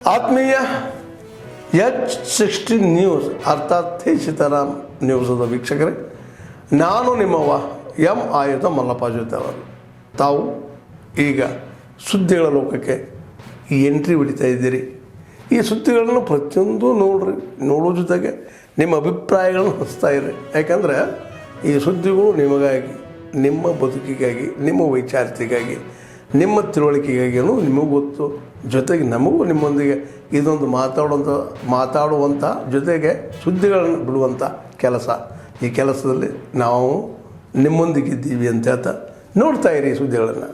ಆತ್ಮೀಯ H60 news ಅರ್ಥಾತ್ ಸೀತಾರಾಮ್ ನ್ಯೂಸದ ವೀಕ್ಷಕರೇ, ನಾನು ನಿಮ್ಮವ ಎಂ ಆಯುಧ ಮಲ್ಲಪ್ಪ ಜೊತೆ ಅವರು. ತಾವು ಈಗ ಸುದ್ದಿಗಳ ಲೋಕಕ್ಕೆ ಎಂಟ್ರಿ ಹೊಡಿತಾ ಇದ್ದೀರಿ. ಈ ಸುದ್ದಿಗಳನ್ನು ಪ್ರತಿಯೊಂದು ನೋಡೋ ಜೊತೆಗೆ ನಿಮ್ಮ ಅಭಿಪ್ರಾಯಗಳನ್ನು ಹಂಚ್ತಾ ಇರಿ. ಯಾಕಂದರೆ ಈ ಸುದ್ದಿಗಳು ನಿಮಗಾಗಿ, ನಿಮ್ಮ ಬದುಕಿಗಾಗಿ, ನಿಮ್ಮ ವೈಚಾರಿಕೆಗಾಗಿ, ನಿಮ್ಮ ತಿಳುವಳಿಕೆಗಾಗಿಯೂ ನಿಮಗೂ ಗೊತ್ತು. ಜೊತೆಗೆ ನಮಗೂ ನಿಮ್ಮೊಂದಿಗೆ ಇದೊಂದು ಮಾತಾಡುವಂಥ ಜೊತೆಗೆ ಸುದ್ದಿಗಳನ್ನು ಬಿಡುವಂಥ ಕೆಲಸ. ಈ ಕೆಲಸದಲ್ಲಿ ನಾವು ನಿಮ್ಮೊಂದಿಗಿದ್ದೀವಿ ಅಂತ ಹೇಳ್ತಾ ನೋಡ್ತಾ ಇರಿ ಈ ಸುದ್ದಿಗಳನ್ನು.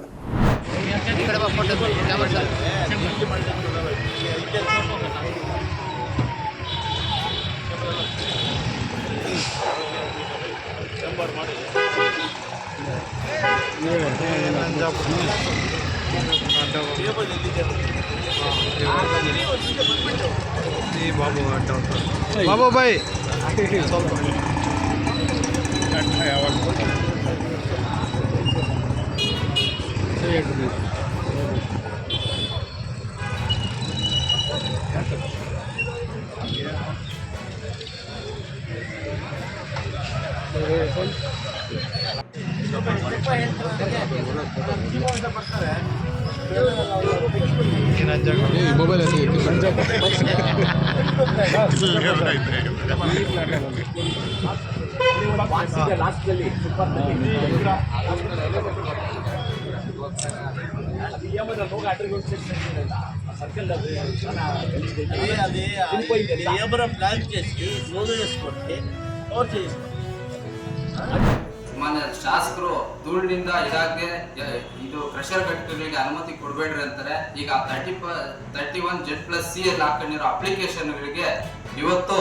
बाबू भाई ಮೊಬೈಲ್ ಮಾನ್ಯ ಶಾಸಕರು ಧೂಳಿನಿಂದ ಇದಾಗದೆ ಇದು ಕ್ರಷರ್ ಘಟಕಗಳಿಗೆ ಅನುಮತಿ ಕೊಡಬೇಡ್ರಿ ಅಂತಾರೆ. ಈಗ 31Z+C ಅಲ್ಲಿ ಹಾಕೊಂಡಿರೋ ಅಪ್ಲಿಕೇಶನ್ಗಳಿಗೆ ಇವತ್ತು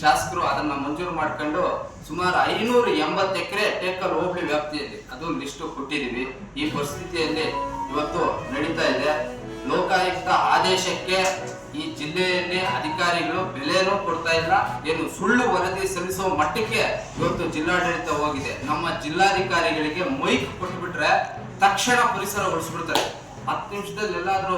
ಶಾಸಕರು ಅದನ್ನ ಮಂಜೂರು ಮಾಡ್ಕೊಂಡು ಸುಮಾರು 580 ಎಕರೆ ಟೇಕಲ್ ಹೋಬಳಿ ವ್ಯಾಪ್ತಿಯಲ್ಲಿ ಅದು ಲಿಸ್ಟು ಕೊಟ್ಟಿದ್ದೀವಿ. ಈ ಪರಿಸ್ಥಿತಿಯಲ್ಲಿ ಇವತ್ತು ನಡೀತಾ ಇದೆ. ಲೋಕಾಯುಕ್ತ ಆದೇಶಕ್ಕೆ ಈ ಜಿಲ್ಲೆಯಲ್ಲಿ ಅಧಿಕಾರಿಗಳು ಬೆಲೆನೂ ಕೊಡ್ತಾ ಇಲ್ಲ. ಏನು ಸುಳ್ಳು ವರದಿ ಸಲ್ಲಿಸುವ ಮಟ್ಟಕ್ಕೆ ಇವತ್ತು ಜಿಲ್ಲಾಡಳಿತ ಹೋಗಿದೆ. ನಮ್ಮ ಜಿಲ್ಲಾಧಿಕಾರಿಗಳಿಗೆ ಮೈಕ್ ಕೊಟ್ಟುಬಿಟ್ರೆ ತಕ್ಷಣ ಪರಿಸರ ಉಳಿಸ್ಬಿಡ್ತಾರೆ. 10 ನಿಮಿಷದಲ್ಲಿ ಎಲ್ಲಾದ್ರೂ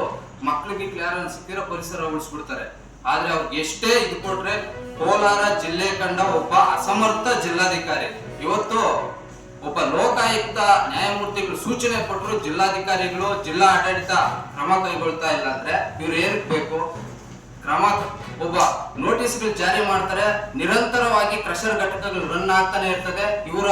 ಮಕ್ಕಳಿಗೆ ಯಾರನ್ನ ಸಿಕ್ಕಿರೋ ಪರಿಸರ ಉಳಿಸ್ಬಿಡ್ತಾರೆ. ಆದ್ರೆ ಅವ್ರಿಗೆ ಎಷ್ಟೇ ಇದು ಕೊಟ್ರೆ ಕೋಲಾರ ಜಿಲ್ಲೆ ಕಂಡ ಒಬ್ಬ ಅಸಮರ್ಥ ಜಿಲ್ಲಾಧಿಕಾರಿ ಇವತ್ತು ಒಬ್ಬ ಲೋಕಾಯುಕ್ತ ನ್ಯಾಯಮೂರ್ತಿಗಳು ಸೂಚನೆ ಕೊಟ್ಟರು, ಜಿಲ್ಲಾಧಿಕಾರಿಗಳು ಜಿಲ್ಲಾ ಆಡಳಿತ ಕ್ರಮ ಕೈಗೊಳ್ತಾ ಇಲ್ಲ ಅಂದ್ರೆ ಇವ್ರು ಏನಕ್ಕೆ ಬೇಕು ಕ್ರಮ? ಒಬ್ಬ ನೋಟಿಸ್ಗಳು ಜಾರಿ ಮಾಡ್ತಾರೆ, ನಿರಂತರವಾಗಿ ಕ್ರಷರ್ ಘಟಕಗಳು ರನ್ ಆಗ್ತಾನೆ ಇರ್ತದೆ. ಇವರ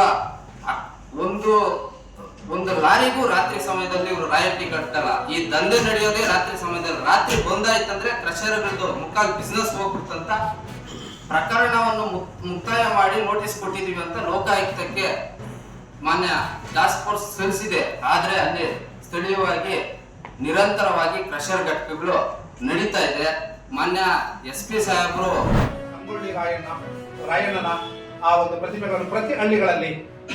ಒಂದು ಲಾರಿಗೂ ರಾತ್ರಿ ಸಮಯದಲ್ಲಿ ಇವರು ರಾಯಲ್ಟಿ ಕಟ್ತಲ್ಲ. ಈ ದಂಧೆ ನಡೆಯೋದೇ ರಾತ್ರಿ ಸಮಯದಲ್ಲಿ. ರಾತ್ರಿ ಬಂದಾಯ್ತಂದ್ರೆ ಕ್ರಷರ್ಗಳದ್ದು ಮುಕ್ಕಾಲ್ ಬಿಸ್ನೆಸ್ ಹೋಗ್ಬಿಡ್ತಂತ ಪ್ರಕರಣವನ್ನು ಮುಕ್ತಾಯ ಮಾಡಿ ನೋಟಿಸ್ ಕೊಟ್ಟಿದೀವಿ ಅಂತ ಲೋಕಾಯುಕ್ತಕ್ಕೆ ಮಾನ್ಯ ಟಾಸ್ಕ್ ಫೋರ್ಸ್ ಸಲ್ಲಿಸಿದೆ. ಆದ್ರೆ ಅಲ್ಲಿ ಸ್ಥಳೀಯವಾಗಿ ನಿರಂತರವಾಗಿ ಕ್ರಷರ್ ಘಟಕಗಳು ನಡೀತಾ ಇದೆ. ಮಾನ್ಯ SP ಸಾಹೇಬರು ಸಂಗೊಳ್ಳಿ ರಾಯಣ್ಣನ ಆ ಒಂದು ಪ್ರತಿಮೆಗಳನ್ನು ಪ್ರತಿ ಹಳ್ಳಿಗಳಲ್ಲಿ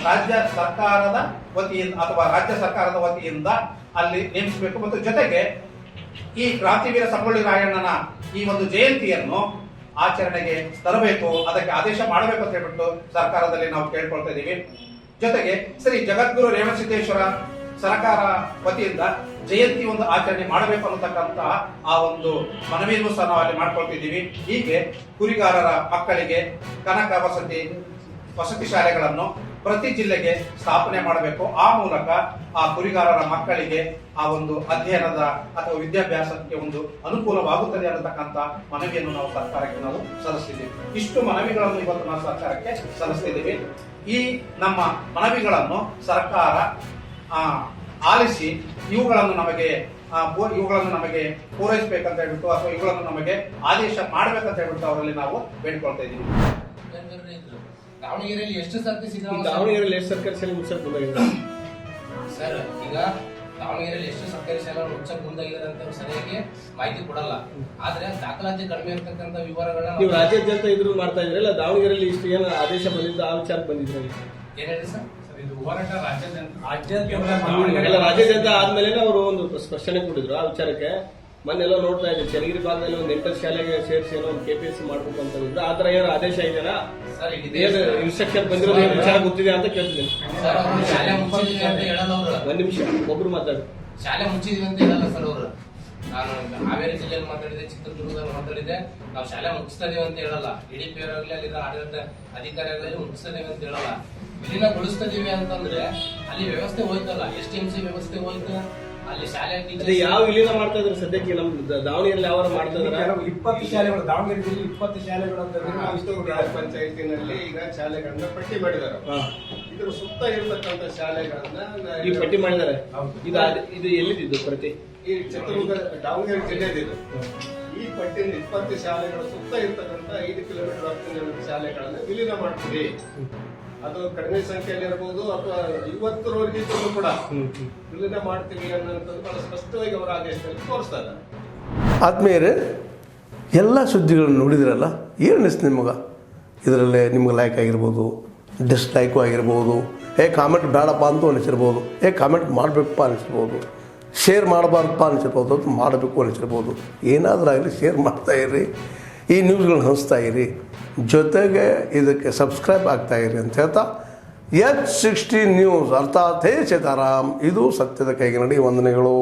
ರಾಜ್ಯ ಸರ್ಕಾರದ ವತಿಯಿಂದ ಅಥವಾ ರಾಜ್ಯ ಸರ್ಕಾರದ ವತಿಯಿಂದ ಅಲ್ಲಿ ನೇಮಿಸಬೇಕು. ಮತ್ತು ಜೊತೆಗೆ ಈ ಕ್ರಾಂತಿವೀರ ಸಂಗೊಳ್ಳಿ ರಾಯಣ್ಣನ ಈ ಒಂದು ಜಯಂತಿಯನ್ನು ಆಚರಣೆಗೆ ತರಬೇಕು, ಅದಕ್ಕೆ ಆದೇಶ ಮಾಡಬೇಕು ಅಂತ ಹೇಳ್ಬಿಟ್ಟು ಸರ್ಕಾರದಲ್ಲಿ ನಾವು ಕೇಳ್ಕೊಳ್ತಾ ಇದ್ದೀವಿ. ಜೊತೆಗೆ ಶ್ರೀ ಜಗದ್ಗುರು ರೇವಣಸಿದ್ದೇಶ್ವರ ಸರ್ಕಾರ ವತಿಯಿಂದ ಜಯಂತಿ ಒಂದು ಆಚರಣೆ ಮಾಡಬೇಕು ಅನ್ನತಕ್ಕಂತಹ ಆ ಒಂದು ಮನವಿಯನ್ನು ಸಹ ನಾವು ಅಲ್ಲಿ ಮಾಡ್ಕೊಳ್ತಿದ್ದೀವಿ. ಹೀಗೆ ಕುರಿಗಾರರ ಮಕ್ಕಳಿಗೆ ಕನಕ ವಸತಿ ಶಾಲೆಗಳನ್ನು ಪ್ರತಿ ಜಿಲ್ಲೆಗೆ ಸ್ಥಾಪನೆ ಮಾಡಬೇಕು. ಆ ಮೂಲಕ ಆ ಕುರಿಗಾರರ ಮಕ್ಕಳಿಗೆ ಆ ಒಂದು ಅಧ್ಯಯನದ ಅಥವಾ ವಿದ್ಯಾಭ್ಯಾಸಕ್ಕೆ ಒಂದು ಅನುಕೂಲವಾಗುತ್ತದೆ ಅನ್ನತಕ್ಕಂಥ ಮನವಿಯನ್ನು ನಾವು ಸರ್ಕಾರಕ್ಕೆ ನಾವು ಸಲ್ಲಿಸ್ತಿದ್ದೀವಿ. ಇಷ್ಟು ಮನವಿಗಳನ್ನು ಇವತ್ತು ನಾವು ಸರ್ಕಾರಕ್ಕೆ ಸಲ್ಲಿಸ್ತಿದ್ದೀವಿ. ಈ ನಮ್ಮ ಮನವಿಗಳನ್ನು ಸರ್ಕಾರ ಆಲಿಸಿ ಇವುಗಳನ್ನು ನಮಗೆ ಪೂರೈಸಬೇಕಂತ ಹೇಳ್ಬಿಟ್ಟು ಅಥವಾ ಇವುಗಳನ್ನು ನಮಗೆ ಆದೇಶ ಮಾಡಬೇಕಂತ ಹೇಳ್ಬಿಟ್ಟು ಅವರಲ್ಲಿ ನಾವು ಬೇಡ್ಕೊಳ್ತಾ ಇದ್ದೀವಿ. ದಾವಣಗೆರೆಯಲ್ಲಿ ಎಷ್ಟು ಸರ್ತಿ ದಾವಣಗೆರೆಯಲ್ಲಿ ಎಷ್ಟು ಸರ್ಕಾರಿ ಶಾಲೆ ಮುಚ್ಚಕ್ ಬಂದಾಗಿದೆ ಸರ್? ಈಗ ದಾವಣಗೆರೆಯಲ್ಲಿ ಎಷ್ಟು ಸರ್ಕಾರಿ ಶಾಲೆ ಮುಚ್ಚಕ್ ಮುಂದಾಗಿದ್ದಾರೆ ಅಂತ ಸರಿಯಾಗಿ ಮಾಹಿತಿ ಕೊಡಲ್ಲ. ಆದ್ರೆ ದಾಖಲಾತಿ ಕಡಿಮೆ ಇರತಕ್ಕಂತ ವಿವರಗಳನ್ನ ನೀವು ರಾಜ್ಯಾದ್ಯಂತ ಇದ್ರು ಮಾಡ್ತಾ ಇದ್ರಲ್ಲ, ದಾವಣಗೆರೆಯಲ್ಲಿ ಇಷ್ಟು ಏನು ಆದೇಶ ಬಂದಿದ್ದು ಆ ವಿಚಾರ ಬಂದಿದ್ರು ಏನ್ ಹೇಳಿ ಸರ್? ಇದು ಹೋರಾಟ ರಾಜ್ಯಾದ್ಯಂತ ಆದ್ಮೇಲೆ ಅವರು ಒಂದು ಸ್ಪಷ್ಟನೆ ಕೊಟ್ಟಿದ್ರು ಆ ವಿಚಾರಕ್ಕೆ. ಮೊನ್ನೆಲ್ಲ ನೋಡ್ತಾ ಇದ್ದೀವಿ ಚನ್ನಗಿರಿ ಭಾಗದಲ್ಲಿ ಒಂದು 8 ಶಾಲೆಗೆ ಸೇರಿಸಿ ಏನೋ ಒಂದು KPSC ಮಾಡ್ಬೇಕು ಅಂತ ಇದ್ರು. ಆ ತರ ಏನೋ ಆದೇಶ ಇದೆಯಾ? ಇನ್ಸ್ಟ್ರಕ್ಷನ್ ಬಂದಿರೋದು ಏನು ವಿಚಾರ ಗೊತ್ತಿದೆ ಅಂತ ಕೇಳ್ತಿದ್ದೀನಿ. ಒಂದ್ ನಿಮಿಷ ಒಬ್ರು ಮಾತಾಡಿ. ಶಾಲೆ ಮುಚ್ಚಿದೀವಿ ಅಂತ ಹೇಳಲ್ಲ ಸರ್ ಅವರು. ನಾನು ಹಾವೇರಿ ಜಿಲ್ಲೆಯಲ್ಲಿ ಮಾತಾಡಿದೆ, ಚಿತ್ರದುರ್ಗದಲ್ಲಿ ಮಾತಾಡಿದೆ. ನಾವು ಶಾಲೆ ಮುಗಿಸ್ತಾ ಇದೀವಿ ಅಂತ ಹೇಳಲ್ಲ, ಇಡೀ ಆಗಲಿ ಅಲ್ಲಿರೋ ಆಡಳಿತ ಅಧಿಕಾರಿಗಳಲ್ಲಿ ಮುಗಿಸ್ತಾ ಇದೀವಿ ಅಂತ ಹೇಳಲ್ಲ. ವಿಲೀನಗೊಳಿಸ್ತಾ ಇದೀವಿ ಅಂತಂದ್ರೆ ಅಲ್ಲಿ ವ್ಯವಸ್ಥೆ ಹೋಯ್ತಲ್ಲ, STMC ವ್ಯವಸ್ಥೆ ಹೋಯ್ತು, ಅಲ್ಲಿ ಶಾಲೆ ಅದೇ ಯಾವ ವಿಲೀನ ಮಾಡ್ತಾ ಇದ್ರು ಸದ್ಯಕ್ಕೆ ನಮ್ಮ ದಾವಣಗೆರೆಯಲ್ಲಿ ಯಾವ ಮಾಡ್ತಾ ಇದ್ದಾರೆ? 20 ಶಾಲೆಗಳು, ದಾವಣಗೆರೆಯಲ್ಲಿ 20 ಶಾಲೆಗಳು ಅಂತಂದ್ರೆ ಇಷ್ಟು ಗ್ರಾಮ ಪಂಚಾಯತಿನಲ್ಲಿ ಈಗ ಶಾಲೆಗಳನ್ನ ಪಟ್ಟಿ ಮಾಡಿದ್ದಾರೆ. ಇದ್ರ ಸುತ್ತ ಇರತಕ್ಕಂತ ಶಾಲೆಗಳನ್ನ ಈ ಪಟ್ಟಿ ಮಾಡಿದ್ದಾರೆ. ಹೌದು. ಇದು ಎಲ್ಲಿದ್ದು ಪ್ರತಿ? ಈ ಚಿತ್ರದುರ್ಗ ದಾವಣಗೆರೆ ಜಿಲ್ಲೆದಿದೆ. ಈ ಪಟ್ಟಿನ 20 ಶಾಲೆಗಳ ಸುತ್ತ ಇರ್ತಕ್ಕಂಥ 5 ಕಿಲೋಮೀಟರ್ ವ್ಯಾಪ್ತಿಯ ಶಾಲೆಗಳನ್ನ ವಿಲೀನ ಮಾಡ್ತೀವಿ. ಅದು ಕಡಿಮೆ ಸಂಖ್ಯೆಯಲ್ಲಿ ಇರಬಹುದು ಅಥವಾ 50ರವರೆಗೆ ಇದ್ರೂ ಕೂಡ ವಿಲೀನ ಮಾಡ್ತೀವಿ ಅನ್ನೋಂಥದ್ದು ಬಹಳ ಸ್ಪಷ್ಟವಾಗಿ ಅವರ ಆದೇಶದಲ್ಲಿ ತೋರಿಸ್ತಾ ಇದ್ದಾರೆ. ಆದ್ಮೇಲೆ ಎಲ್ಲ ಸುದ್ದಿಗಳನ್ನು ನೋಡಿದ್ರಲ್ಲ, ಏನು ಅನಿಸ್ತು ನಿಮಗೆ? ಇದರಲ್ಲೇ ನಿಮ್ಗೆ ಲೈಕ್ ಆಗಿರ್ಬೋದು, ಡಿಸ್ಲೈಕು ಆಗಿರ್ಬೋದು, ಕಾಮೆಂಟ್ ಬೇಡಪ್ಪ ಅಂತೂ ಅನಿಸಿರ್ಬೋದು, ಕಾಮೆಂಟ್ ಮಾಡಬೇಕಪ್ಪ ಅನಿಸಿರ್ಬೋದು, ಶೇರ್ ಮಾಡಬಾರ್ದಪ್ಪ ಅನಿಸಿರ್ಬೋದು, ಅಥವಾ ಮಾಡಬೇಕು ಅನಿಸಿರ್ಬೋದು. ಏನಾದರೂ ಆಗಲಿ ಶೇರ್ ಮಾಡ್ತಾಯಿರಿ, ಈ ನ್ಯೂಸ್ಗಳನ್ನ ಹಂಚ್ತಾ ಇರಿ, ಜೊತೆಗೆ ಇದಕ್ಕೆ ಸಬ್ಸ್ಕ್ರೈಬ್ ಆಗ್ತಾಯಿರಿ ಅಂತ ಹೇಳ್ತಾ H16 ನ್ಯೂಸ್ ಅರ್ಥಾತ್ ಹೇ ಸೀತಾರಾಮ್, ಇದು ಸತ್ಯದ ಕೈಗೆ ನಡಿ. ವಂದನೆಗಳು.